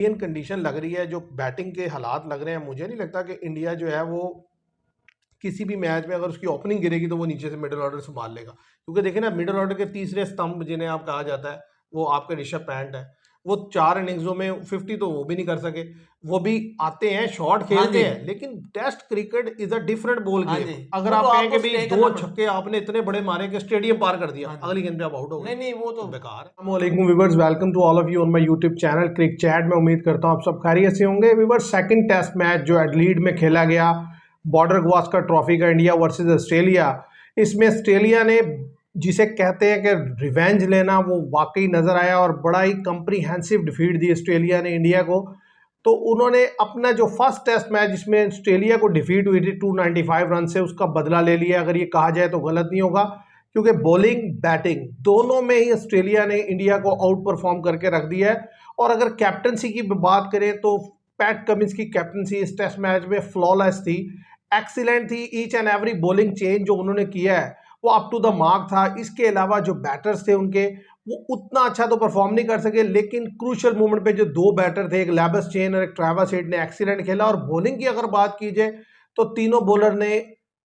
Indian condition लग रही है, जो बैटिंग के हालात लग रहे हैं, मुझे नहीं लगता कि इंडिया जो है वो किसी भी मैच में अगर उसकी ओपनिंग गिरेगी तो वो नीचे से मिडिल ऑर्डर संभाल लेगा। क्योंकि देखिए ना, मिडिल ऑर्डर के तीसरे स्तंभ जिन्हें आप कहा जाता है, वो आपके ऋषभ पंत है। वो 4 इनिंग्सों में 50 तो वो भी नहीं कर सके। वो भी आते हैं, शॉट हाँ खेलते जी, हैं, लेकिन test cricket is a different ball हाँ गेम। जी, अगर वो तो आप कहें कि आपको भाई स्टे करना दो पड़ता। छक्के आपने इतने बड़े मारे कि स्टेडियम पार कर दिया, हाँ जी, अगली गेंद पे आप आउट हो गए, नहीं नहीं वो तो तो बेकार है। अस्सलामुअलैकुम viewers, welcome to all of you on my YouTube channel Cric Chat. मैं उम्मीद करता हूँ आप सब खैरियत से होंगे। व्यूअर्स, सेकंड टेस्ट मैच जो एडलीड में खेला गया, बॉर्डर गवास्कर ट्रॉफी का, इंडिया वर्सेस ऑस्ट्रेलिया। इसमें ऑस्ट्रेलिया ने, जिसे कहते हैं कि रिवेंज लेना, वो वाकई नजर आया और बड़ा ही कंप्रीहेंसिव डिफीट दी ऑस्ट्रेलिया ने इंडिया को। तो उन्होंने अपना जो फर्स्ट टेस्ट मैच जिसमें ऑस्ट्रेलिया को डिफीट हुई थी 295 रन से, उसका बदला ले लिया, अगर ये कहा जाए तो गलत नहीं होगा। क्योंकि बॉलिंग बैटिंग दोनों में ही ऑस्ट्रेलिया ने इंडिया को आउट परफॉर्म करके रख दिया है। और अगर कैप्टनसी की बात करें तो पैट कमिंस की कैप्टनसी इस टेस्ट मैच में फ्लॉलेस थी, एक्सीलेंट थी। Each and every bowling change जो उन्होंने किया है वो अप टू द मार्क था। इसके अलावा जो बैटर्स थे उनके, वो उतना अच्छा तो परफॉर्म नहीं कर सके, लेकिन क्रूशल मोमेंट पे जो दो बैटर थे, एक लैबस चेन और एक ट्रेविस हेड, ने एक्सीलेंट खेला। और बॉलिंग की अगर बात की जाए तो तीनों बॉलर ने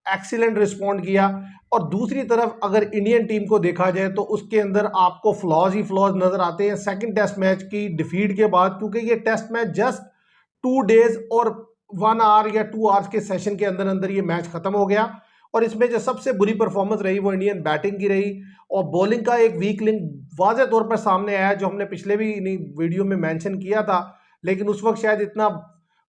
एक्सीलेंट रिस्पॉन्ड किया। और दूसरी तरफ अगर इंडियन टीम को देखा जाए तो उसके अंदर आपको फ्लॉज ही फ्लॉज नजर आते हैं सेकंड टेस्ट मैच की डिफीट के बाद। क्योंकि ये टेस्ट मैच जस्ट 2 डेज और 1 आवर या 2 आवर्स के सेशन के अंदर अंदर ये मैच खत्म हो गया। और इसमें जो सबसे बुरी परफॉर्मेंस रही वो इंडियन बैटिंग की रही। और बॉलिंग का एक वीक लिंक वाज़ेह तौर पर सामने आया, जो हमने पिछले भी वीडियो में मेंशन किया था, लेकिन उस वक्त शायद इतना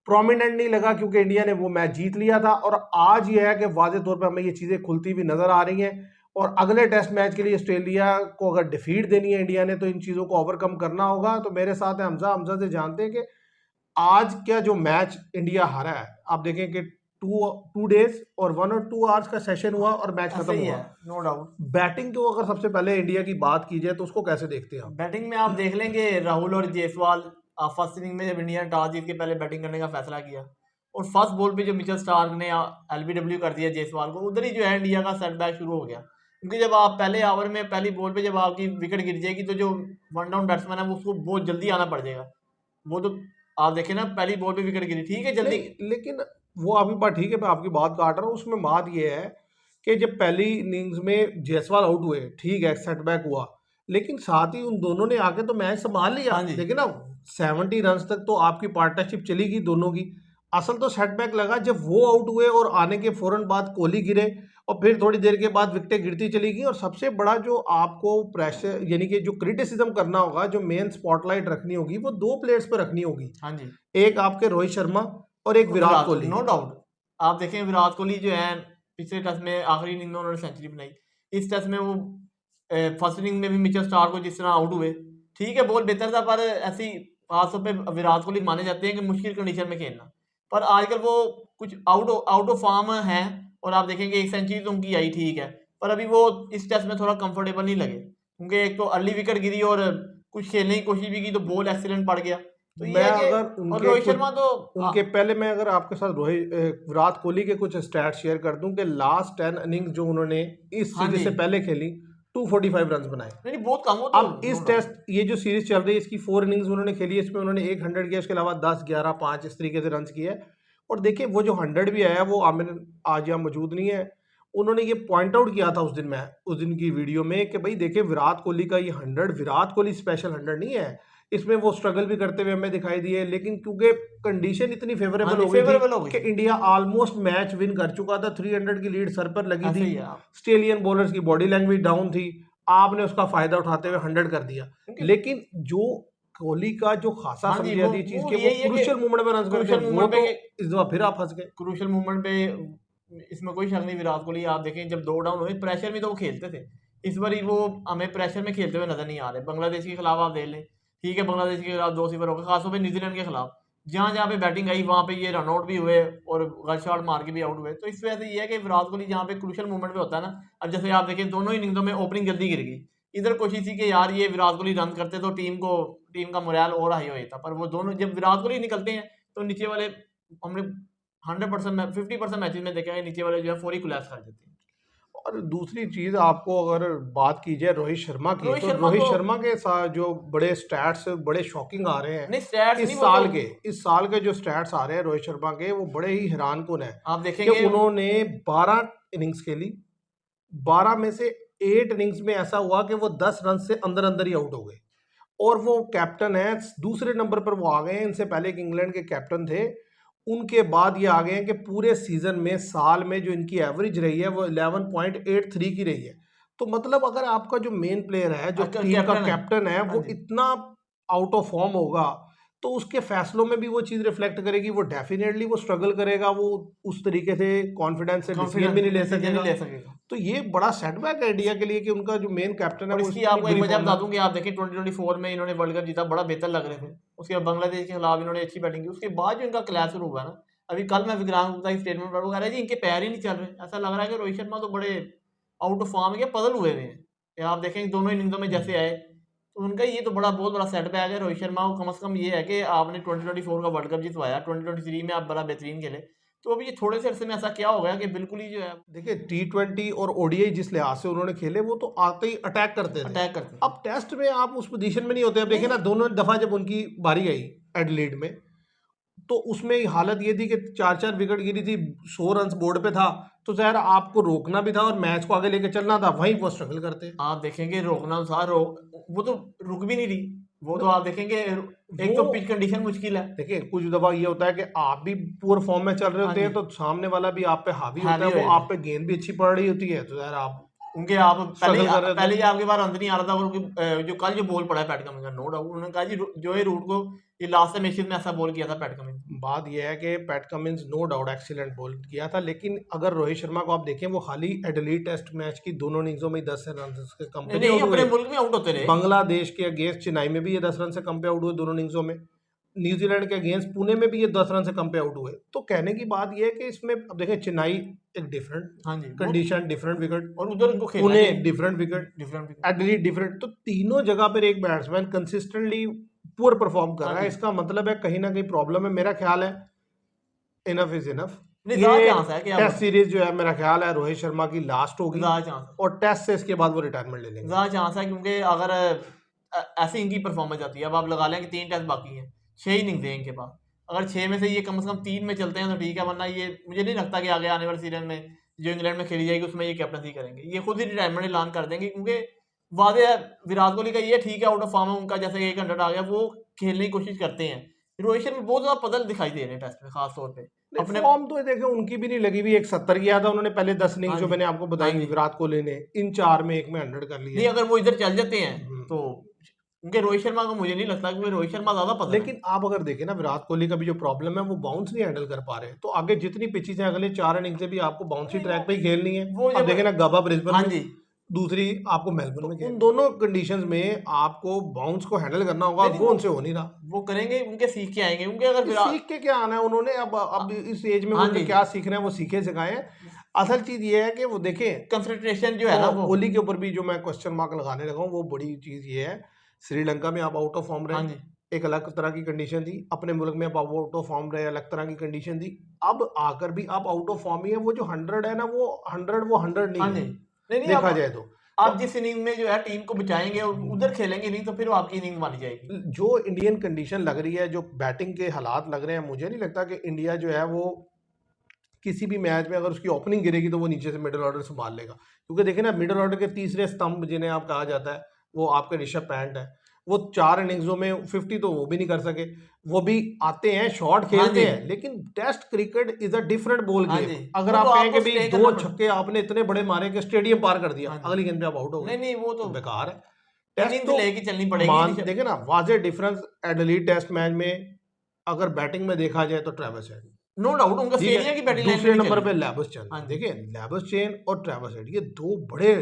प्रोमिनेंट नहीं लगा क्योंकि इंडिया ने वो मैच जीत लिया था। और आज ये है कि वाज़ेह तौर पर हमें ये चीज़ें खुलती हुई नजर आ रही हैं। और अगले टेस्ट मैच के लिए ऑस्ट्रेलिया को अगर डिफीट देनी है इंडिया ने, तो इन चीज़ों को ओवरकम करना होगा। तो मेरे साथ है हमजा। हमजा से जानते हैं कि आज क्या जो मैच इंडिया हारा है, आप देखें कि टू टू डेज और 1 और 2 आवर्स का सेशन हुआ और मैच खत्म ऐसे ही हुआ। है, नो डाउट। बैटिंग तो अगर सबसे पहले इंडिया की बात की जाए तो उसको कैसे देखते हैं आप? बैटिंग में आप देख लेंगे राहुल और जायसवाल फर्स्ट इनिंग में जब इंडिया ने टॉस जीत के पहले बैटिंग करने का फैसला किया और फर्स्ट बॉल पे जो मिचेल स्टार्क ने एलबीडब्ल्यू कर दिया जायसवाल को, उधर ही जो है इंडिया का सेटबैक शुरू हो गया। क्योंकि जब आप पहले ओवर में पहली बॉल पे जब आपकी विकेट गिर जाएगी तो जो वन डाउन बैट्समैन है वो उसको बहुत जल्दी आना पड़ जाएगा। वो तो आप देखें ना, पहली बॉल पे विकेट गिरी, ठीक है जल्दी। नहीं, लेकिन वो आपकी बात ठीक है, मैं आपकी बात काट रहा हूँ। उसमें बात ये है कि जब पहली इनिंग्स में जायसवाल आउट हुए, ठीक है, सेटबैक हुआ, लेकिन साथ ही उन दोनों ने आके तो मैच संभाल लिया। हाँ जी, देखिए ना, 70 रन तक तो आपकी पार्टनरशिप चली गई दोनों की। असल तो सेटबैक लगा जब वो आउट हुए और आने के फौरन बाद कोहली गिरे, और फिर थोड़ी देर के बाद विकेटें गिरती चली गई। और सबसे बड़ा जो आपको प्रेशर, यानी कि जो क्रिटिसिज्म करना होगा, जो मेन स्पॉटलाइट रखनी होगी, वो दो प्लेयर्स पर रखनी होगी। हाँ जी, एक आपके रोहित शर्मा और एक और विराट विराट कोहली, कोहली। No doubt. आप देखें विराट कोहली जो है पिछले टेस्ट में आखिरी इनिंग में उन्होंने सेंचुरी बनाई। इस टेस्ट में वो फर्स्ट इनिंग में भी मिचेल स्टार्क को जिस तरह आउट हुए, ठीक है बॉल बेहतर था, पर ऐसी खासतौर पे विराट कोहली माने जाते हैं कि मुश्किल कंडीशन में खेलना। पर आजकल वो कुछ आउट ऑफ फॉर्म है। और आप देखेंगे एक सेंचुरी तो उनकी आई, ठीक है, पर अभी वो इस टेस्ट में थोड़ा कंफर्टेबल नहीं लगे क्योंकि एक तो अर्ली विकेट गिरी और कुछ खेलने की कोशिश भी की तो बॉल एक्सीलेंट पड़ गया। तो ये मैं है कि, अगर और उनके रोहित कुछ शर्मा तो उनके पहले मैं अगर आपके साथ विराट कोहली के कुछ स्टैट शेयर कर दूं कि लास्ट 10 इनिंग्स जो उन्होंने इस हाँ सीरीज जी, से पहले खेली, 245 रन बनाए। नहीं नहीं, बहुत कम हो तो, अब नो इस डाउट। टेस्ट, ये जो सीरीज चल रही है, इसकी 4 इनिंग्स उन्होंने खेली, इसमें उन्होंने एक 100 किया, इसके अलावा 10, 11, 5 इस तरीके से रन किए हैं। और देखिए, वो जो 100 भी आया वो आमिर आज यहाँ मौजूद नहीं है, उन्होंने ये पॉइंट आउट किया था उस दिन, मैं उस दिन की वीडियो में, कि भाई देखिए विराट कोहली का ये 100 विराट कोहली स्पेशल 100 नहीं है। इसमें वो स्ट्रगल भी करते हुए हमें दिखाई दिए, लेकिन क्योंकि कंडीशन इतनी हाँ फेवरेबल जी, हो गई थी फेवरेबल हो गई कि थी। इंडिया ऑलमोस्ट मैच विन कर चुका था, 300 की लीड सर पर लगी ऐसे थी। ही है आप, ऑस्ट्रेलियन बॉलर्स की बॉडी लैंग्वेज डाउन थी, आपने उसका फायदा उठाते हुए 100 कर दिया। क्योंकि लेकिन जो कोहली का जो खासा हाँ जी, समझी जाती चीज वो के, वो यही है कि क्रूशियल मोमेंट में रन करते क्रूशल हैं, वो मूवमेंट तो पे, इस दफा फिर आप फंस गए। क्रूशल मूवमेंट पे इसमें कोई शक नहीं। विराट कोहली आप देखें जब दो डाउन हुए प्रेशर में तो वो खेलते थे। इस बार वो हमें प्रेशर में खेलते हुए नजर नहीं आ रहे। बांग्लादेश के खिलाफ आप देख लें, ठीक है, बांग्लादेश के खिलाफ 2-0 हो गए, खासतौर पर न्यूजीलैंड के खिलाफ जहाँ जहाँ पे बैटिंग आई वहाँ पे ये रन आउट भी हुए और गल शॉट मार के भी आउट हुए। तो इस वजह से ये है कि विराट कोहली जहाँ पे क्रूशल मूवमेंट पे होता है ना, अब जैसे आप देखें दोनों इनिंग्सों में ओपनिंग जल्दी गिर गई। इधर कोशिश थी कि यार ये विराट कोहली रन करते तो टीम का मोरल और हाई हो जाता, पर वो दोनों जब विराट कोहली निकलते हैं तो नीचे वाले, हमने 100% 50% मैचेस में देखा है नीचे वाले जो है फौरी कोलैप्स कर देते हैं। और दूसरी चीज आपको अगर बात की जाए रोहित शर्मा की, रोहित तो शर्मा रोहित तो शर्मा के साथ जो बड़े स्टैट्स बड़े शॉकिंग आ रहे हैं नहीं, स्टैट्स नहीं, इस वो साल तो के इस साल के जो स्टैट्स आ रहे हैं रोहित शर्मा के, वो बड़े ही हैरानकुन है आप कि देखेंगे। उन्होंने 12 इनिंग्स खेली, 12 में से 8 इनिंग्स में ऐसा हुआ कि वो 10 रन से अंदर अंदर ही आउट हो गए, और वो कैप्टन है, दूसरे नंबर पर वो आ गए हैं। इनसे पहले एक इंग्लैंड के कैप्टन थे, उनके बाद ये आ गए हैं कि पूरे सीजन में साल में जो इनकी एवरेज रही है वो 11.83 की रही है। तो मतलब अगर आपका जो मेन प्लेयर है, जो टीम का कैप्टन है। कैप्टन है, हाँ वो जी, इतना आउट ऑफ फॉर्म होगा, तो उसके फैसलों में भी वो चीज़ रिफ्लेक्ट करेगी। वो डेफिनेटली वो स्ट्रगल करेगा, वो उस तरीके से कॉन्फिडेंस से डिसीजन भी कॉन्फिडेंस नहीं ले डिसीजन नहीं सकेगा। ले सकेगा। तो ये बड़ा सेटबैक है इंडिया के लिए कि उनका जो मेन कैप्टन है और वो इसकी इतनी आपको एक बुरी वजह फॉर्म बता में। दूं कि आप देखिए 2024 में इन्होंने वर्ल्ड कप जीता, बड़ा बेहतर लग रहे थे। उसके बाद बांग्लादेश के खिलाफ इन्होंने अच्छी बैटिंग की, उसके बाद जो इनका क्लैश शुरू हुआ ना, अभी कल मैं विक्रांत गुप्ता की स्टेटमेंट पढ़, वो कह रहा है जी इनके पैर ही नहीं चल रहे। ऐसा लग रहा है कि रोहित शर्मा तो बड़े आउट ऑफ फॉर्म के पजल हुए हुए हैं। ये आप देखेंगे दोनों इनिंग्सों में जैसे आए, तो उनका ये तो बहुत बड़ा सेटबैक है। रोहित शर्मा को कम से कम ये है कि आपने 2024 का वर्ल्ड कप जितवाया, 2023 में आप बड़ा बेहतरीन खेले, तो अभी ये थोड़े से अरसे में ऐसा क्या हो गया कि बिल्कुल ही जो है देखिए T20 और ओडीआई जिस लिहाज से उन्होंने खेले, वो तो आते ही अटैक करते थे। अटैक करते अब टेस्ट में आप उस पोजीशन में नहीं होते। अब देखिए ना, नहीं। दोनों दफा जब उनकी बारी आई एडलीड में, तो उसमें हालत ये थी कि 4-4 विकेट गिरी थी, 100 रन बोर्ड पे था, तो ज़ाहिर आपको रोकना भी था और मैच को आगे लेके चलना था, वहीं वो स्ट्रगल करते। आप देखेंगे रोकना था, वो तो रुक भी नहीं रही। वो तो आप देखेंगे एक वो तो पिच कंडीशन मुश्किल है। देखिए कुछ दफा ये होता है कि आप भी पूरे फॉर्म में चल रहे हाँ होते जी, हैं, तो सामने वाला भी आप पे हावी होता हैवी है, हो वो जाते आप हैं पे गेंद भी अच्छी पड़ रही होती है, तो यार आप उनके। आप स्ट्रगल कर रहे पहले थे। ही आपके बार अंदर नहीं आ रहा था। और जो कल जो बॉल पड़ा है पैट कमिंस का, नो डाउट उन्होंने कहा जी जो ये रूट को ये लास्ट मैचेस में ऐसा बॉल किया था पैट कमिंस। बात यह है कि Pat Cummins no doubt excellent ball किया था, लेकिन अगर रोहित शर्मा को आप देखें, वो हाल ही एडिलेड टेस्ट मैच की दोनों इनिंग्सों में 10 रन से कम पे नहीं नहीं नहीं, आउट अपने हुए। मुल्क में आउट होते रहे। बांग्लादेश के अगेंस्ट चेन्नई में भी ये 10 रन से कम पे आउट हुए दोनों इनिंग्सों में। न्यूजीलैंड के अगेंस्ट पुणे में भी ये 10 रन से कम पे आउट हुए। तो कहने की बात यह है कि इसमें अब देखें, चेन्नई एक डिफरेंट हाँ जी, कंडीशन, डिफरेंट विकेट, और उधर उनको खेलना पुणे चाहिए different wicket, different. Adelaide different. तो तीनों जगह पर एक बैट्समैन कंसिस्टेंटली पुअर परफॉर्म कर हाँ रहा है। जी, इसका मतलब है कहीं ना कहीं प्रॉब्लम है। मेरा ख्याल है इनफ इज इनफ। नहीं ज्यादा ये चांस है कि टेस्ट सीरीज जो है, मेरा ख्याल है रोहित शर्मा की लास्ट होगी, ज्यादा चांस है, और टेस्ट से इसके बाद वो रिटायरमेंट ले लेंगे। ज़्यादा चांस है। क्योंकि अगर ऐसी इनकी परफॉर्मेंस आती है, अब आप लगा लें कि 3 टेस्ट बाकी हैं, 6 इनिंग्स हैं इनके पास, अगर 6 में से ये कम से कम 3 में चलते हैं तो ठीक है, वरना ये मुझे नहीं लगता कि आगे आने वाले सीजन में जो इंग्लैंड में खेली जाएगी उसमें ये कैप्टनसी करेंगे। ये खुद ही रिटायरमेंट ऐलान कर देंगे, क्योंकि वादे है विराट कोहली का, ये ठीक है आउट ऑफ फॉर्म है उनका, जैसे 100 आ गया, वो खेलने की कोशिश करते हैं। रोहित शर्मा बहुत ज़्यादा पदल दिखाई दे रहे हैं टेस्ट में, खास तौर पे अपने। फॉर्म तो देखे उनकी भी नहीं लगी हुई। एक 70 किया था उन्होंने पहले 10 इनिंग्स, हाँ जो जी, मैंने आपको हाँ बताई जी, विराट कोहली ने, इन 4 में एक में 100 कर लिया। नहीं अगर वो इधर चल जाते हैं हम्म। तो उनके रोहित शर्मा को मुझे नहीं लगता, क्योंकि रोहित शर्मा ज़्यादा पदल है। लेकिन आप अगर देखें ना, विराट कोहली का भी जो प्रॉब्लम है, वो बाउंस नहीं हैंडल कर पा रहे। तो आगे जितनी पिचेस हैं, अगले 4 इनिंग्स से भी आपको बाउंसी नहीं, ट्रैक पे ही खेलनी है। वो अब जब देखें ना, गबा ब्रिस्बेन हाँ में, जी, दूसरी आपको मेलबर्न तो में खेलनी। उन उन दोनों कंडीशंस में आपको बाउंस को हैंडल करना होगा, नहीं और नहीं वो उनसे हो नहीं रहा। वो करेंगे, उनके सीख के आएंगे, उनके अगर कि विराट। सीख के क्या आना है उन्होंने, अब इस एज में हाँ उन्होंने जी, क्या सीखना है, वो सीखे सिखाए हैं। असल चीज ये है कि वो देखें, कंसंट्रेशन जो है ना वो। कोहली के ऊपर भी जो मैं क्वेश्चन मार्क लगाने लगा हूँ, वो बड़ी चीज ये है, श्रीलंका में आप आउट ऑफ फॉर्म हाँ रहे, जी, एक अलग तरह की कंडीशन थी। अपने मुल्क में आप आउट ऑफ फॉर्म रहे, अलग तरह की कंडीशन थी। अब आकर भी आप आउट ऑफ फॉर्म ही है। वो जो 100 है ना, वो 100 हाँ नहीं जी, है, नहीं नहीं, देखा जाए तो। आप जिस इनिंग में जो है टीम को बचाएंगे और उधर खेलेंगे नहीं, तो फिर वो आपकी इनिंग मानी जाएगी। जो इंडियन कंडीशन लग रही है, जो बैटिंग के हालात लग रहे हैं, मुझे नहीं लगता कि इंडिया जो है वो किसी भी मैच में अगर उसकी ओपनिंग गिरेगी तो वो नीचे से मिडिल ऑर्डर संभाल लेगा। क्योंकि देखिए ना, मिडिल ऑर्डर के तीसरे स्तंभ जिन्हें आप कहा जाता है, वो आपके ऋषभ पंत है। वो 4 इनिंग्सों में 50 तो वो भी नहीं कर सके। वो भी आते हैं, शॉट हाँ खेलते जी, हैं, लेकिन test cricket is a different ball हाँ गेम। जी, अगर वो तो आप कहें कि आपको भाई स्टे 2 करना पड़ता। छक्के आपने इतने बड़े मारे कि स्टेडियम पार कर दिया, हाँ जी, अगली गेंद पे आप आउट हो गए, नहीं नहीं, वो तो तो बेकार है। टेस्ट इनिंग्स तो लेके चलनी पड़ेगी मान ऋषभ। देखे ना, वाजे डिफरेंस एडिलेड टेस्ट मैच में अगर बैटिंग में देखा जाए तो ट्रेविस हेड, नो डाउट उनका ठीक ऑस्ट्रेलिया की है, बैटिंग लाइन में दूसरे भी नंबर पे चली। Labs chain. हाँ जी, देखिए लैबस चेन और ट्रेविस हेड, ये 2 बड़े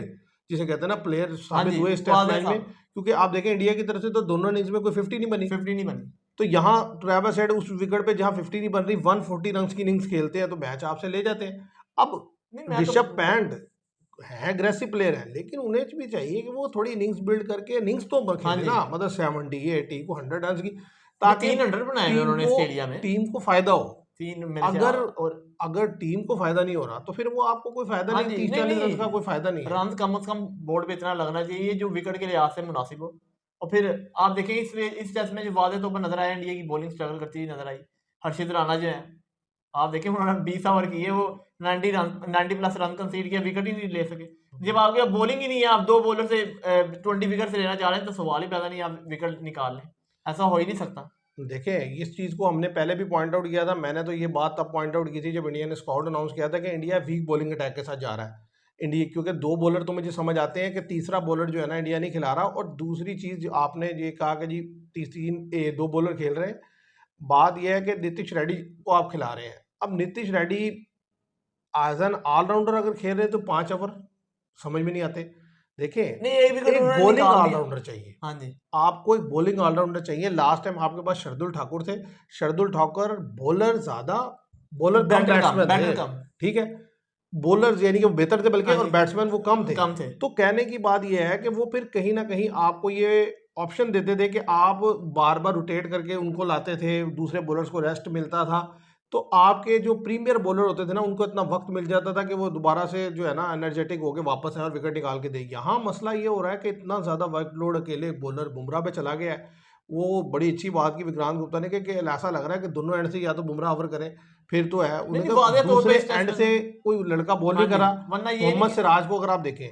जिसे कहते हैं ना प्लेयर हाँ साबित जी, हुए इस टेस्ट वादे मैच में। साहब क्योंकि आप देखें इंडिया की तरफ से तो दोनों इनिंग्स में कोई 50 नहीं बनी। 50 नहीं बनी। तो यहाँ ट्रेविस हेड उस विकेट पे जहाँ 50 नहीं बन रही, 140 रन की इनिंग्स खेलते हैं, तो मैच आपसे ले जाते हैं। अब नहीं मैं तो ऋषभ पंत है, अग्रेसिव प्लेयर है, लेकिन उन्हें भी चाहिए कि वो थोड़ी इनिंग्स बिल्ड करके इनिंग्स तो हाँ खेले जी, ना, मतलब 70 80 को 100 रन की, ये ताकि 300 बनाए हुए टीम उन्होंने को ऑस्ट्रेलिया में। टीम को फायदा हो। 3 मेरे से अगर और अगर टीम को फायदा नहीं हो रहा तो फिर वो आपको कोई फायदा हाँ नहीं, जी, 30-40 रन का नहीं, कोई फायदा नहीं है। रन कम से कम बोर्ड पे इतना लगना चाहिए जो विकेट के लिहाज से मुनासिब हो। और फिर आप देखेंगे इस टेस्ट में जो वाज़ेह तौर पर नजर आया, इंडिया की बॉलिंग स्ट्रगल करती हुई नजर आई। हर्षित राणा जो है, आप देखें उन्होंने 20 ओवर किए, वो 90 प्लस रन कंसीड किया, विकेट ही नहीं ले सके। जब आपके बॉलिंग ही नहीं है, आप 2 बॉलर से 20 विकेट से लेना चाह रहे हैं, तो सवाल ही पैदा नहीं आप विकेट निकाल लें, ऐसा हो ही नहीं सकता। देखें, इस चीज़ को हमने पहले भी पॉइंट आउट किया था। मैंने तो ये बात तब पॉइंट आउट की थी जब इंडिया ने स्क्वाड अनाउंस किया था कि इंडिया वीक बॉलिंग अटैक के साथ जा रहा है। इंडिया क्योंकि 2 बॉलर तो मुझे समझ आते हैं कि तीसरा बॉलर जो है ना इंडिया नहीं खिला रहा। और दूसरी चीज़ जो आपने ये कहा कि जी 2 बॉलर खेल रहे हैं, बात यह है कि नीतीश रेड्डी को आप खिला रहे हैं। अब Nitish Reddy as an all rounder अगर खेल रहे हैं तो 5 ओवर समझ में नहीं आते। देखें, नहीं, एक विकेट एक उन्होंने बॉलिंग निकाल दिया। ऑलराउंडर चाहिए, हाँ जी, आपको एक बॉलिंग ऑलराउंडर चाहिए। लास्ट टाइम आपके पास शार्दुल ठाकुर थे। शार्दुल ठाकुर बॉलर ज्यादा, बॉलर कम, बैट्समैन थे, बैटर कम। ठीक है। बॉलर्स यानी कि वो बेहतर थे बल्कि, हाँ और जी, बैट्समैन वो कम थे। कम थे। तो कहने की बात यह है कि वो फिर कहीं ना कहीं आपको ये ऑप्शन देते थे कि आप बार बार रोटेट करके उनको लाते थे, दूसरे बॉलर्स को रेस्ट मिलता था। तो आपके जो प्रीमियर बॉलर होते थे ना, उनको इतना वक्त मिल जाता था कि वो दोबारा से जो है ना एनर्जेटिक होके वापस आए और विकेट निकाल के दे। यहाँ मसला ये हो रहा है कि इतना ज़्यादा वर्कलोड अकेले बॉलर बुमराह पे चला गया है। वो बड़ी अच्छी बात की विक्रांत गुप्ता ने कि ऐसा लग रहा है कि दोनों एंड से या तो बुमराह ओवर करें, फिर तो है नहीं, उन्हें नहीं, कहा वाज़ेह तौर पे दूसरे इस टेस्ट एंड में से कोई लड़का बॉल हाँ नहीं जी, करा। वरना ये नहीं मोहम्मद कि सिराज को अगर आप देखें,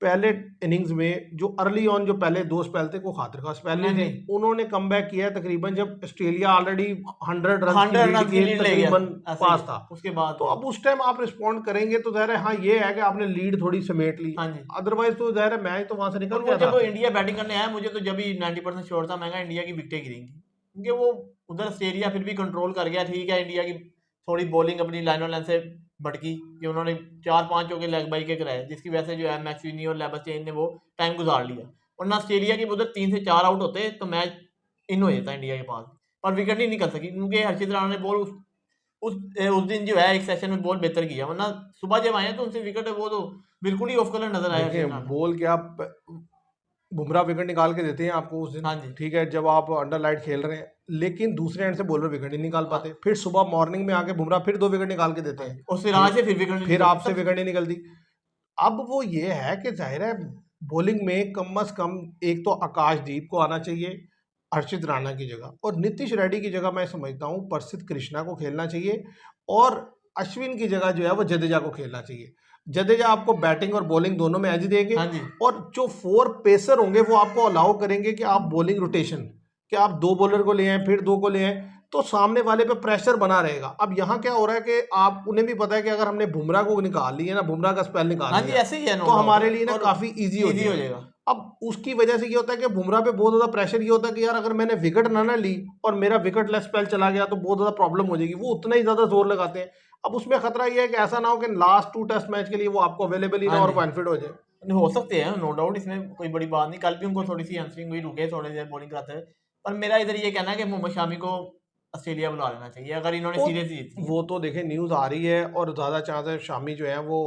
पहले इनिंग्स में जो अर्ली ऑन जो पहले 2 स्पेल थे वो खातिर खास स्पेल नहीं, नहीं थे। नहीं, उन्होंने कमबैक किया है तकरीबन जब ऑस्ट्रेलिया ऑलरेडी 100 रन की 100 लीड रन की के लीड ले गया तकरीबन था, ऐसा ही पास है। था। उसके बाद तो फिर अब उस टाइम आप रिस्पॉन्ड करेंगे तो ज़ाहिर है, हाँ ये है कि आपने लीड थोड़ी समेट ली। हाँ जी। अदरवाइज तो ज़ाहिर है मैच तो वहां से और निकल वो गया था। जब इंडिया बैटिंग करने आया, मुझे तो जब भी 90% श्योर था, मैं कहा इंडिया की विकेटें गिरेंगी, क्योंकि वो उधर ऑस्ट्रेलिया फिर भी कंट्रोल कर गया। ठीक है, इंडिया की थोड़ी बॉलिंग अपनी लाइन और लाइन से भटकी कि उन्होंने 4-5 चौके लेग बाई के कराए, जिसकी वजह से जो है मैक्सवेनी और लेबरचेन ने वो टाइम गुजार लिया। वरना ऑस्ट्रेलिया की उधर 3 से 4 आउट होते तो मैच इन हो जाता इंडिया के पास, पर विकेट नहीं निकल सकी क्योंकि हर्षित राणा ने बॉल उस दिन जो है एक सेशन में बॉल बेहतर किया। वरना सुबह जब आए तो उनसे विकेट वो तो बिल्कुल ही ऑफ कलर नजर आया हर्षित देखें, राणा। बॉल क्या बुमराह विकेट निकाल के देते हैं आपको उस दिन, हाँ जी, ठीक है, जब आप अंडर लाइट खेल रहे हैं। लेकिन दूसरे एंड से बॉलर विकेट नहीं निकाल हाँ, पाते। फिर सुबह मॉर्निंग में आके बुमराह फिर 2 विकेट निकाल के देते हाँ हैं। जी, और फिर सिराज से फिर विकेट नहीं फिर निकलती आपसे सब। विकेट नहीं निकलती। अब वो ये है कि जाहिर है बॉलिंग में कम से कम एक तो आकाशदीप को आना चाहिए हर्षित राणा की जगह, और नीतीश रेड्डी की जगह मैं समझता हूँ प्रसिद्ध कृष्णा को खेलना चाहिए, और अश्विन की जगह जो है वो जडेजा को खेलना चाहिए। जडेजा आपको बैटिंग और बॉलिंग दोनों में एज देंगे, हाँ जी, और जो 4 पेसर होंगे वो आपको अलाउ करेंगे कि आप बॉलिंग रोटेशन, कि आप 2 बॉलर को ले आए फिर 2 को ले आए, तो सामने वाले पे प्रेशर बना रहेगा। अब यहाँ क्या हो रहा है कि आप उन्हें भी पता है कि अगर हमने बुमराह को निकाल लिया ना, बुमराह का स्पेल निकाल हाँ जी, लिया, ऐसे ही है, नो तो डाउट। हमारे लिए ना और काफी इजी हो इजी हो जाएगा। जाएगा। अब उसकी वजह से ये होता है कि बुमराह पे बहुत ज्यादा प्रेशर ये होता है कि यार अगर मैंने विकेट ना ली और मेरा विकेट लेस स्पेल चला गया तो बहुत ज्यादा प्रॉब्लम हो जाएगी। वो उतना ही ज्यादा जोर लगाते हैं। अब उसमें खतरा ये है कि ऐसा ना हो कि लास्ट 2 टेस्ट मैच के लिए वो आपको अवेलेबल ही ना हाँ और जी, वो अनफिट हो जाए। नहीं, हो सकते हैं, नो डाउट, इसमें कोई बड़ी बात नहीं। कल भी उनको थोड़ी सी हैमस्ट्रिंग हुई, रुके थोड़ी देर बॉलिंग कराते हुए। पर मेरा इधर ये कहना है कि मोहम्मद शामी को ऑस्ट्रेलिया बुला लेना चाहिए अगर इन्होंने वो सीरीज जीतनी है। वो तो देखें न्यूज आ रही है, और ज्यादा चांस है शामी जो है वो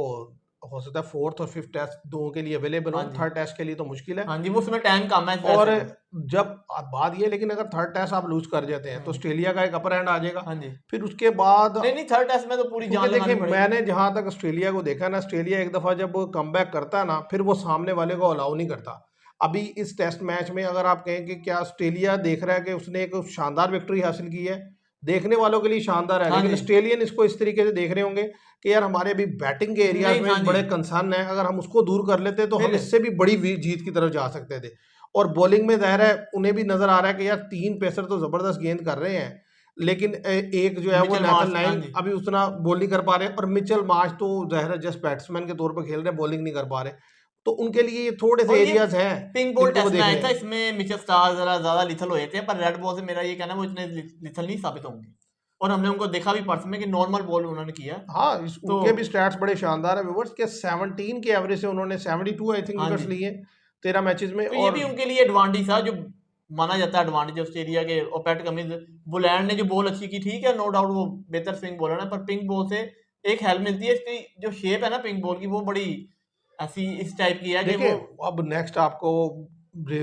हो सकता है 4th और 5th टेस्ट दोनों के लिए अवेलेबल हो। हाँ जी, 3rd टेस्ट के लिए तो मुश्किल है। हाँ जी, वो उसमें टाइम कम है इस वजह और से तो। जब बात ये, लेकिन अगर 3rd टेस्ट आप लूज कर जाते हैं तो ऑस्ट्रेलिया का एक अपर हैंड आ जाएगा। हाँ जी, फिर उसके बाद, नहीं, नहीं, थर्ड टेस्ट में तो पूरी क्योंकि जान देखिए लगानी पड़ेगी। मैंने जहां तक ऑस्ट्रेलिया को देखा ना, ऑस्ट्रेलिया एक दफा जब कमबैक करता है ना, फिर वो सामने वाले को अलाउ नहीं करता। अभी इस टेस्ट मैच में अगर आप कहें कि क्या ऑस्ट्रेलिया देख रहा है कि उसने एक शानदार विक्ट्री हासिल की है, देखने वालों के लिए शानदार है, हाँ लेकिन जी, ऑस्ट्रेलियन इसको इस तरीके से देख रहे होंगे कि यार हमारे अभी बैटिंग के एरियाज नहीं, हाँ में जी, बड़े कंसर्न है, अगर हम उसको दूर कर लेते तो हम फिर इससे भी बड़ी जीत की तरफ जा सकते थे। और बॉलिंग में जाहिर है उन्हें भी नजर आ रहा है कि यार 3 पेसर तो जबरदस्त गेंद कर रहे हैं, लेकिन एक जो है वो मिचेल नेथन मार्श, हाँ लाइन जी, अभी उतना बॉल नहीं कर पा रहे, और मिचेल मार्श तो जाहिर है जस्ट बैट्समैन के तौर पर खेल रहे हैं, बॉलिंग नहीं कर पा रहे। तो उनके लिए ये थोड़े और से ये एरियाज हैं पिंक बॉल जिनको वो टेस्ट देख रहे मैच था, हैं। इसमें मिचेल स्टार्क जरा ज्यादा लिथल हो जाते हैं, पर रेड बॉल से मेरा ये कहना है वो इतने लिथल नहीं साबित होंगे। और हमने उनको देखा भी पर्स में कि नॉर्मल बॉल उन्होंने किया। हाँ, तो उनके भी स्टैट्स बड़े शानदार है व्यूअर्स के। 17 के एवरेज से उन्होंने 72 आई थिंक हाँ विकेट्स जी, लिए 13 मैचेस में। तो ये और भी उनके लिए एडवांटेज था, जो माना जाता है एडवांटेज ऑस्ट्रेलिया के। और पैट कमिंस, बुलैंड ने जो बॉल अच्छी की, ठीक है, नो डाउट वो बेहतर स्विंग बॉलर है, पर पिंक बॉल से एक हेल्प मिलती है। इसकी जो शेप है ना पिंक बॉल की, वो बड़ी ऐसी इस टाइप की है कि देखिए, वो अब नेक्स्ट आपको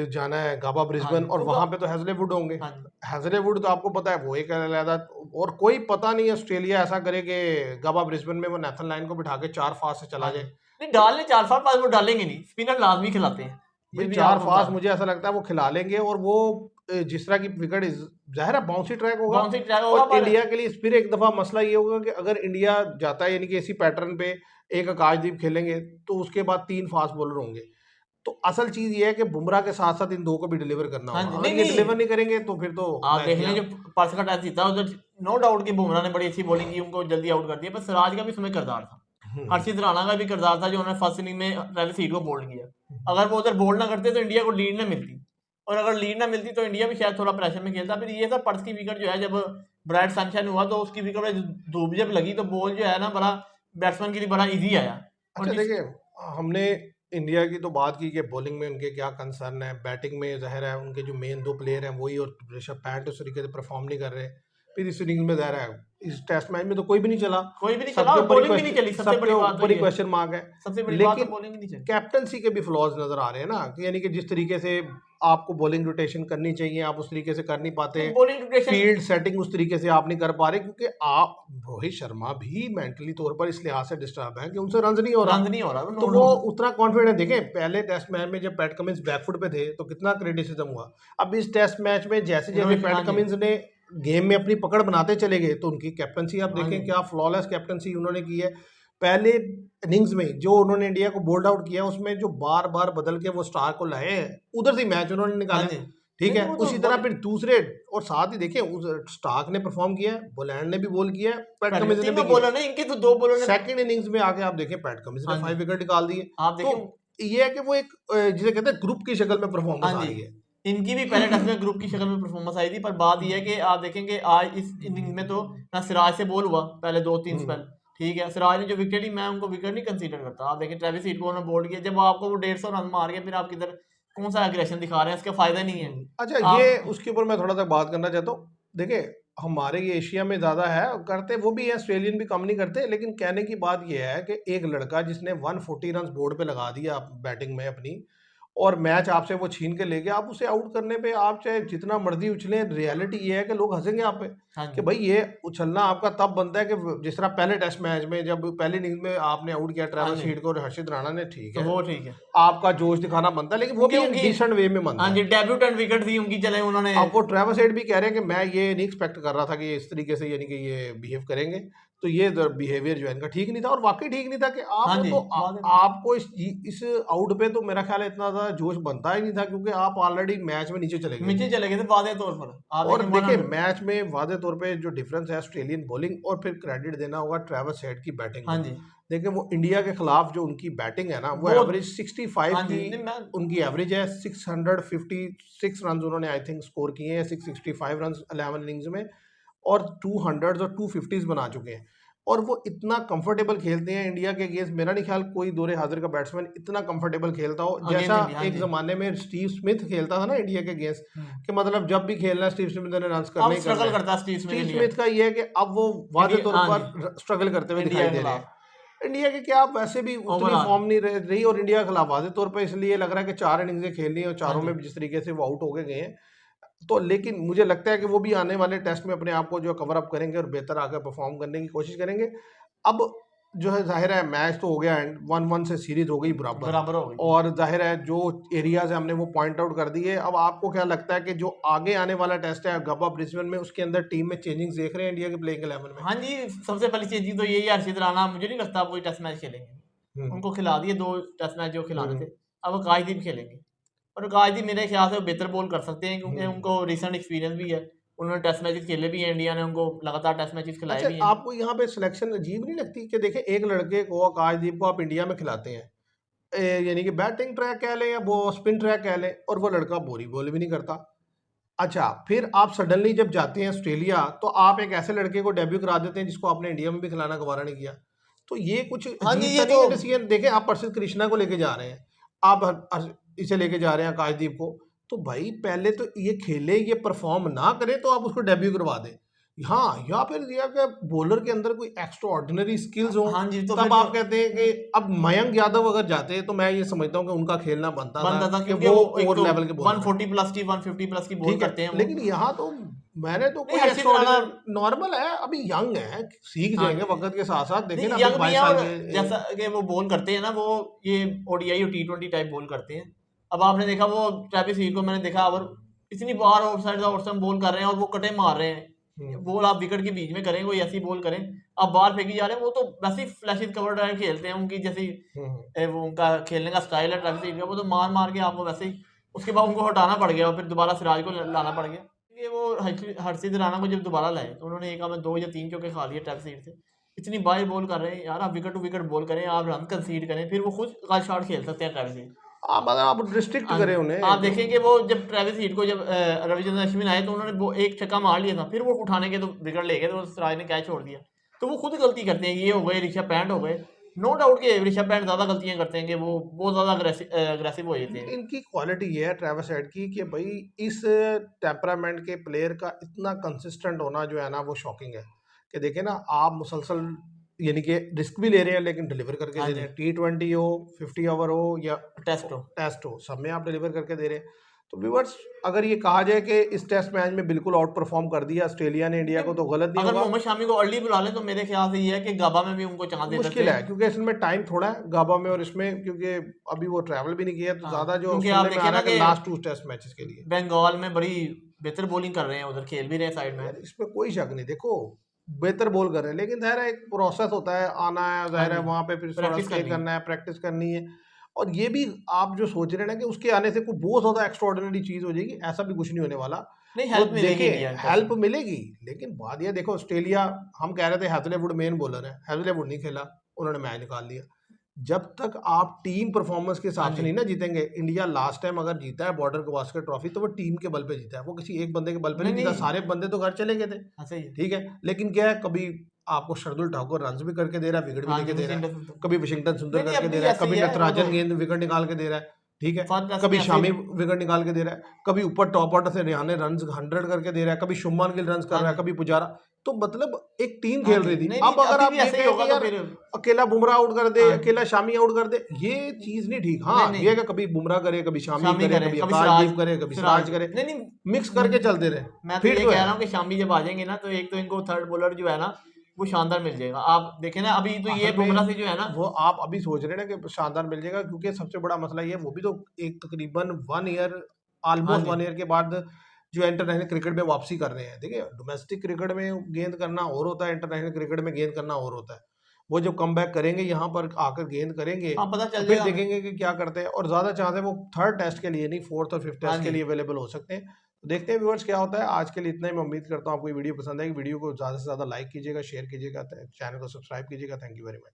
जाना है गाबा हाँ ब्रिस्बेन, जी, और तो वहां पे तो हैजलेवुड होंगे। हाँ जी, हैजलेवुड तो आपको पता है वो एक अलग और कोई पता नहीं ऑस्ट्रेलिया ऐसा करे कि गबा ब्रिस्बेन में वो नेथन लाइन को बिठा के 4 फास्ट से चला हाँ जी। जाए। नहीं डालने 4 फास्ट वो डालेंगे नहीं, स्पिनर लाजमी खिलाते हैं, ये भाई भी 4 आपको बता फास्ट दूं। मुझे ऐसा लगता है वो खिला लेंगे, और वो जिस तरह की विकेट जाहिर है बाउंसी ट्रैक होगा। बाउंसी ट्रैक होगा, और पर इंडिया के लिए फिर एक दफा मसला ये होगा कि अगर इंडिया जाता है यानी कि इसी पैटर्न पे एक आकाशदीप खेलेंगे तो उसके बाद 3 फास्ट बॉलर होंगे। तो असल चीज ये है कि बुमराह के साथ साथ इन दो को भी डिलीवर करना हाँ होगा। जी, अगर नहीं ये नहीं डिलीवर नहीं करेंगे तो फिर तो आप मैच देख गया। लें जो परसों का टैच जीता उधर नो डाउट कि बुमराह ने बड़ी अच्छी बॉलिंग की, उनको जल्दी आउट कर दिया, पर सिराज का भी उसमें किरदार था, हर्षित राणा का भी किरदार था जो उन्होंने फर्स्ट इनिंग में ट्रेविस हीड को बोल्ड किया। अगर वो उधर बोल्ड ना करते तो इंडिया को लीड ना मिलती, और अगर लीड ना मिलती तो इंडिया भी शायद थोड़ा प्रेशर में खेलता। फिर ये था पर्स की विकेट जो है, जब ब्राइट सनशाइन हुआ तो उसकी विकेट में धूप जब लगी तो बॉल जो है ना बड़ा बैट्समैन के लिए बड़ा इजी आया। और अच्छा जिस देखिए, हमने इंडिया की तो बात की कि बॉलिंग में उनके क्या कंसर्न है, बैटिंग में ज़ाहिर है उनके जो मेन 2 प्लेयर हैं वही, और ऋषभ पंत उस तरीके से परफॉर्म नहीं कर रहे। फिर इस इनिंग्स में ज़ाहिर है इस टेस्ट मैच में तो कोई भी नहीं चला, कोई भी नहीं चला, सबके और ऊपर ही बॉलिंग भी नहीं चली, सबसे सबके बड़ी बात तो ऊपर ही ये क्वेश्चन मार्क है। सबसे बड़ी बात तो लेकिन बॉलिंग भी नहीं चली। कैप्टनसी के भी फ्लॉज नज़र आ रहे हैं ना, कि यानी कि जिस तरीके से आपको बॉलिंग रोटेशन करनी चाहिए आप उस तरीके से कर नहीं पाते, बॉलिंग रोटेशन फील्ड सेटिंग उस तरीके से आप नहीं कर पा रहे, क्योंकि आप रोहित शर्मा भी मेंटली तौर पर इस लिहाज से डिस्टर्ब है कि उनसे रन नहीं हो रहा। रन नहीं हो रहा, तो नो वो डाउट। उतना कॉन्फिडेंट, देखें पहले टेस्ट मैच में जब पैट कमिंस बैकफुट पे थे तो कितना क्रिटिसिज्म हुआ। अब इस टेस्ट मैच में जैसे जैसे हाँ पैट जी, कमिंस ने गेम में अपनी पकड़ बनाते चले गए तो उनकी कैप्टनसी आप हाँ देखें जी, क्या फ्लॉलेस कैप्टनसी उन्होंने की है। पहले इनिंग्स में जो उन्होंने इंडिया को बोल्ड आउट किया उसमें जो बार बार बदल के वो स्टार को लाए हैं, उधर से मैच उन्होंने हाँ निकाला। जी। ठीक नहीं है, वो तो उसी तरह फिर दूसरे, और साथ ही देखें उस स्टार्क ने परफॉर्म किया है, बोलैंड ने भी बॉल किया है, पैट कमिंस ने भी तीनों किया। बॉलर ने, इनके तो 2 बॉलर ने। सेकंड इनिंग्स में आके आप देखें पैट कमिंस ने हाँ 5 जी, विकेट निकाल दिए। आप तो देखें। ये है कि वो एक जिसे कहते हैं ग्रुप की शक्ल में परफॉर्मेंस हाँ आ जी, रही है। इनकी भी पहले टेस्ट में ग्रुप की शक्ल में परफॉर्मेंस आई थी, पर बात यह है कि आप देखेंगे आज इस इनिंग्स में तो ना सिराज से बॉल हुआ पहले 2-3 स्पेल। ठीक है, सिराज ने जो विकेट ली, मैं उनको विकेट नहीं कंसीडर करता। आप देखें ट्रेविस हीड को उन्होंने बोल्ड किया, जब आपको वो 150 रन मार के फिर आप किधर कौन सा एग्रेशन दिखा रहे हैं, इसका फायदा नहीं है। अच्छा, ये आप उसके ऊपर मैं थोड़ा सा बात करना चाहता हूँ। देखिए हमारे ये एशिया में ज़्यादा है, करते वो भी है, ऑस्ट्रेलियन भी कम नहीं करते, लेकिन कहने की बात ये है कि एक लड़का जिसने 140 रन बोर्ड पे लगा दिया बैटिंग में अपनी, और मैच आपसे वो छीन के ले गया, आप उसे आउट करने पे आप चाहे जितना मर्जी उछलें, रियलिटी ये है कि लोग हंसेंगे आप पे हाँ कि जी, भाई ये उछलना आपका तब बनता है कि जिस तरह पहले टेस्ट मैच में जब पहली इनिंग्स में आपने आउट किया हाँ ट्रेविस जी, हीड को और हर्षित राणा ने, ठीक तो है वो ठीक है। आपका जोश दिखाना बनता है, लेकिन वो उनकी भी एक उनकी डिसेंट वे में बनता हाँ है। जी, डेब्यूटेंट विकेट थी उनकी, चले उन्होंने। अब वो ट्रेविस हेड भी कह रहे हैं कि मैं ये नहीं एक्सपेक्ट कर रहा था कि ये इस तरीके से यानी कि ये बिहेव करेंगे, तो ये बिहेवियर जो है इनका ठीक नहीं था, और वाकई ठीक नहीं था कि आप हाँ वो जी, तो बात है। आपको इस आउट पे तो मेरा ख्याल है इतना ज़्यादा जोश बनता ही नहीं था, क्योंकि आप ऑलरेडी मैच में नीचे चले गए नीचे थे। चले गए थे वादे तौर पर, आप और देखें देखिए 100। मैच में वादे तौर पे जो डिफरेंस है ऑस्ट्रेलियन बॉलिंग, और फिर क्रेडिट देना होगा ट्रेविस हेड की बैटिंग हाँ को। जी, देखिए वो इंडिया के खिलाफ जो उनकी बैटिंग है ना, वो वो एवरेज 65 हाँ की जी, नहीं मैं उनकी एवरेज है। 656 रन उन्होंने आई थिंक स्कोर किए हैं, 665 रन 11 इनिंग्स में, और 200 और 250 बना चुके हैं। और वो इतना कंफर्टेबल खेलते हैं इंडिया के अगेंस्ट, मेरा नहीं ख्याल कोई दोरे हाजिर का बैट्समैन इतना कंफर्टेबल खेलता हो अगेंस्ट जैसा इंडिया। हाँ एक जी, जमाने में स्टीव स्मिथ खेलता था ना इंडिया के अगेंस्ट, कि मतलब जब भी खेलना है स्टीव स्मिथ ने रन करना अब ही करना स्ट्रगल है। करता है Steve Smith Steve India Smith का ये है कि अब वो वादे इंडिया तौर हाँ जी, पर स्ट्रगल करते हुए इंडिया दिखाई के दे रहे हैं। खिलाफ इंडिया के क्या वैसे भी उतनी ओवरऑल। फॉर्म नहीं रही, और इंडिया के खिलाफ वादे तौर पर इसलिए लग रहा है कि 4 इनिंग्स खेलनी है और हाँ चारों जी, में भी जिस तरीके से वो आउट हो गए हैं। तो लेकिन मुझे लगता है कि वो भी आने वाले टेस्ट में अपने आप को जो कवर अप करेंगे और बेहतर आकर परफॉर्म करने की कोशिश करेंगे। अब जो है जाहिर है मैच तो हो गया एंड 1-1 से सीरीज हो गई बराबर, बराबर हो गई थी। और जाहिर है जो एरियाज है हमने वो पॉइंट आउट कर दिए। अब आपको क्या लगता है कि जो आगे आने वाला टेस्ट है गब्बा ब्रिस्बेन में, उसके अंदर टीम में चेंजिंग्स देख रहे हैं इंडिया के प्लेइंग 11 में? हाँ जी, सबसे पहली चीज तो यही है, हर्षित राणा मुझे नहीं लगता आप कोई टेस्ट मैच खेलेंगे। हम्म उनको खिला दिए 2 टेस्ट मैच जो खिलाने हम्म थे, अब आकाशदीप खेलेंगे। और आकाशदीप मेरे ख्याल से वो बेहतर बॉल कर सकते हैं, क्योंकि हम्म। उनको रिसेंट एक्सपीरियंस भी है, उन्होंने टेस्ट मैचेस खेले भी हैं, इंडिया ने उनको लगातार टेस्ट मैचेस खिलाए अच्छा, भी हैं। आपको यहाँ पे सिलेक्शन अजीब नहीं लगती कि देखें एक लड़के को आकाशदीप को आप इंडिया में खिलाते हैं, यानी कि बैटिंग ट्रैक कह लें या वो स्पिन ट्रैक कह लें, और वो लड़का बोरी बॉल भी नहीं करता। अच्छा, फिर आप सडनली जब जाते हैं ऑस्ट्रेलिया तो आप एक ऐसे लड़के को डेब्यू करा देते हैं जिसको आपने इंडिया में भी खिलाना गवारा नहीं किया। तो ये कुछ हाँ जी, अजीब ये सा नहीं तो है डिसीजन? देखें आप परसित कृष्णा को लेके जा रहे हैं, आप इसे लेके जा रहे हैं आकाशदीप को, तो भाई पहले तो ये खेले, ये परफॉर्म ना करे तो आप उसको डेब्यू करवा दें। हाँ, या फिर दिया कि बॉलर के अंदर कोई एक्स्ट्रा ऑर्डिनरी स्किल्स हो, हाँ जी, तो तब फिर आप कहते हैं कि अब मयंक यादव अगर जाते तो मैं ये समझता हूँ कि उनका खेलना बनता था बनता था, कि क्योंकि वो वो एक ओवर तो लेवल के बॉलर हैं। 140 प्लस की 150 प्लस की बॉल ठीक है, करते हैं वो। लेकिन यहाँ तो मैंने तो नहीं, कोई हर्षित एक्स्ट्रा राणा, ऑर्डिनरी नॉर्मल है, अभी यंग है, सीख हाँ जाएंगे वक्त के साथ साथ। देखें नहीं ना अभी यंग भी 22 है, साल और के जैसा कि वो बॉल करते हैं ना, वो ये ओडीआई और टी20 टाइप बॉल करते हैं। अब आपने देखा वो ट्रेविस हील को मैंने देखा, और इतनी बार आउटसाइड आउटसाइड बॉल कर रहे हैं और वो कटे मार रहे हैं। बॉल आप विकेट के बीच में करें, कोई ऐसी बॉल करें, आप बाहर फेंकी जा रहे हैं, वो तो वैसे ही फ्लैशेस कवर ड्राइव खेलते हैं उनकी जैसी। वो उनका खेलने का स्टाइल है ट्रेविस हील का, वो तो मार मार के आपको वैसे ही, उसके बाद उनको हटाना पड़ गया और फिर दोबारा सिराज को लाना पड़ गया। ये वो हर्षित राणा को जब दोबारा लाए तो उन्होंने एक में 2 या 3 चौके खा लिए ट्रेविस हील से। इतनी बार बॉल कर रहे हैं यार, आप विकेट टू विकेट बॉल करें, आप रन कंसीड करें, फिर वो खुद का शॉट खेल सकते हैं ट्रेविस हील। हाँ, मतलब आप रिस्ट्रिक्ट हाँ करें जी, उन्हें आप तो। देखेंगे वो जब ट्रेविस हील को जब रविचंद्रन अश्विन आए तो उन्होंने वो एक छक्का मार लिया था, फिर वो उठाने के तो विकेट ले गए तो सिराज ने कैच छोड़ दिया। तो वो खुद गलती करते हैं, ये हो गए ऋषभ पैंट हो गए। नो डाउट कि ऋषभ पैंट ज्यादा गलतियां करते हैं, कि वो बहुत ज्यादा अग्रेसिव हो जाते हैं। इनकी क्वालिटी ये है ट्रेविस हेड की कि भाई इस टेम्परामेंट के प्लेयर का इतना कंसिस्टेंट होना जो है ना वो शॉकिंग है। कि देखें ना आप मुसलसल यानी कि रिस्क भी ले रहे हैं लेकिन डिलीवर करके हाँ दे जी, रहे हैं। T20 हो, 50 ओवर हो या टेस्ट हो। टेस्ट हो, सब में आप डिलीवर करके दे रहे हैं। तो व्यूअर्स, अगर ये कहा जाए कि इस टेस्ट मैच में बिल्कुल आउट परफॉर्म कर दिया ऑस्ट्रेलिया ने इंडिया को, नहीं, तो गलत नहीं अगर होगा। मोहम्मद शामी को अर्ली बुला लें तो मेरे ख्याल से ये है कि गाबा में भी उनको चांस दे सकते मुश्किल है हैं। क्योंकि इसमें टाइम थोड़ा है गाबा में और इसमें, क्योंकि अभी वो ट्रैवल भी नहीं किया, तो हाँ, ज्यादा जो क्योंकि आप सुनने में आ देखिए रहा ना है कि कि लास्ट 2 टेस्ट मैचेस के लिए। बंगाल में बड़ी बेहतर बॉलिंग कर रहे हैं, उधर खेल भी रहे हैं साइड में। यार इसमें कोई शक नहीं, देखो बेहतर बॉल कर रहे हैं लेकिन ज़ाहिर है एक प्रोसेस होता है, आना है, हाँ ज़ाहिर है जी, वहाँ पे फिर थोड़ा प्रैक्टिस स्टे करनी है। करना है, प्रैक्टिस करनी है। और ये भी आप जो सोच रहे हैं ना कि उसके आने से कोई बहुत ज़्यादा एक्स्ट्रा ऑर्डिनरी चीज़ हो जाएगी, ऐसा भी कुछ नहीं होने वाला। नहीं, वो हेल्प मिलेगी देखिए इंडिया को हेल्प उससे। मिलेगी, लेकिन बात ये देखो ऑस्ट्रेलिया, हम कह रहे थे हैजलेवुड मेन बॉलर है, हैजलेवुड नहीं खेला, उन्होंने मैच निकाल दिया। जब तक आप टीम परफॉर्मेंस के हाँ हिसाब से जी, नहीं ना जीतेंगे, इंडिया लास्ट टाइम अगर जीता है बॉर्डर गवास्कर ट्रॉफी तो वो टीम के बल पे जीता है, वो किसी एक बंदे के बल पे नहीं नहीं जीता, नहीं, सारे बंदे तो घर चले गए थे। हाँ सही है। ठीक है, लेकिन क्या है, कभी आपको शार्दुल ठाकुर रन भी करके दे रहा है, विकेट भी हाँ जी, लेके दे रहा है, वशिंगटन सुंदर। कभी वाशिंगटन सुंदर नहीं नहीं, करके अब दे भी रहा है, ऐसे ही कभी है वो तो। नटराजन गेंद विकेट निकाल के दे रहा है। ठीक है, फन टेस्ट में कभी ऐसे शामी ही। विकेट निकाल के दे रहा है, कभी ऊपर टॉप ऑर्डर से रिहाने रन 100 करके दे रहा है, कभी शुभमान गिल रन कर हाँ रहा है, जी, कभी पुजारा। तो मतलब एक टीम हाँ खेल जी, रही थी। नहीं नहीं, अब अगर अभी आप भी ये ऐसे ही कहें होगा कि तो यार फिर। अकेला बुमराह आउट कर दे, हाँ जी, अकेला शामी आउट कर दे, ये चीज नहीं ठीक। हाँ नहीं ये है नहीं, कि कभी बुमराह करे, कभी शामी शामी करे, करे, कभी कभी सिराज, आकाशदीप करे, कभी सिराज सिराज करे, करे, नहीं नहीं। मिक्स करके चलते रहे। मैं तो फिट ये तो कह है। रहा हूँ कि शामी जब आ जाएंगे ना, तो एक तो इनको थर्ड बॉलर जो है ना, वो शानदार मिल जाएगा। आप देखें ना, अभी तो ये असल बुमराह में से जो है ना। वो आप अभी सोच रहे हैं ना कि शानदार मिल जाएगा, क्योंकि सबसे बड़ा मसला ये है, वो भी तो एक तकरीबन 1 ईयर, हाँ ऑलमोस्ट जी, 1 ईयर के बाद जो इंटरनेशनल क्रिकेट में वापसी कर रहे हैं। देखिए डोमेस्टिक क्रिकेट में गेंद करना और होता है, इंटरनेशनल क्रिकेट में गेंद करना और होता है। वो जब कम बैक करेंगे यहाँ पर आकर गेंद करेंगे, हाँ पता तो चल फिर जाएगा हमें। देखेंगे कि क्या करते हैं। और ज़्यादा चांस है वो थर्ड टेस्ट के लिए नहीं, फोर्थ और फिफ्थ हाँ टेस्ट के जी, लिए अवेलेबल हो सकते हैं। तो देखते हैं व्यूअर्स क्या होता है। आज के लिए इतना ही। मैं उम्मीद करता हूँ आपको ये वीडियो पसंद आएगी। वीडियो को ज़्यादा से ज़्यादा लाइक कीजिएगा, शेयर कीजिएगा, चैनल को सब्सक्राइब कीजिएगा। Thank you very much.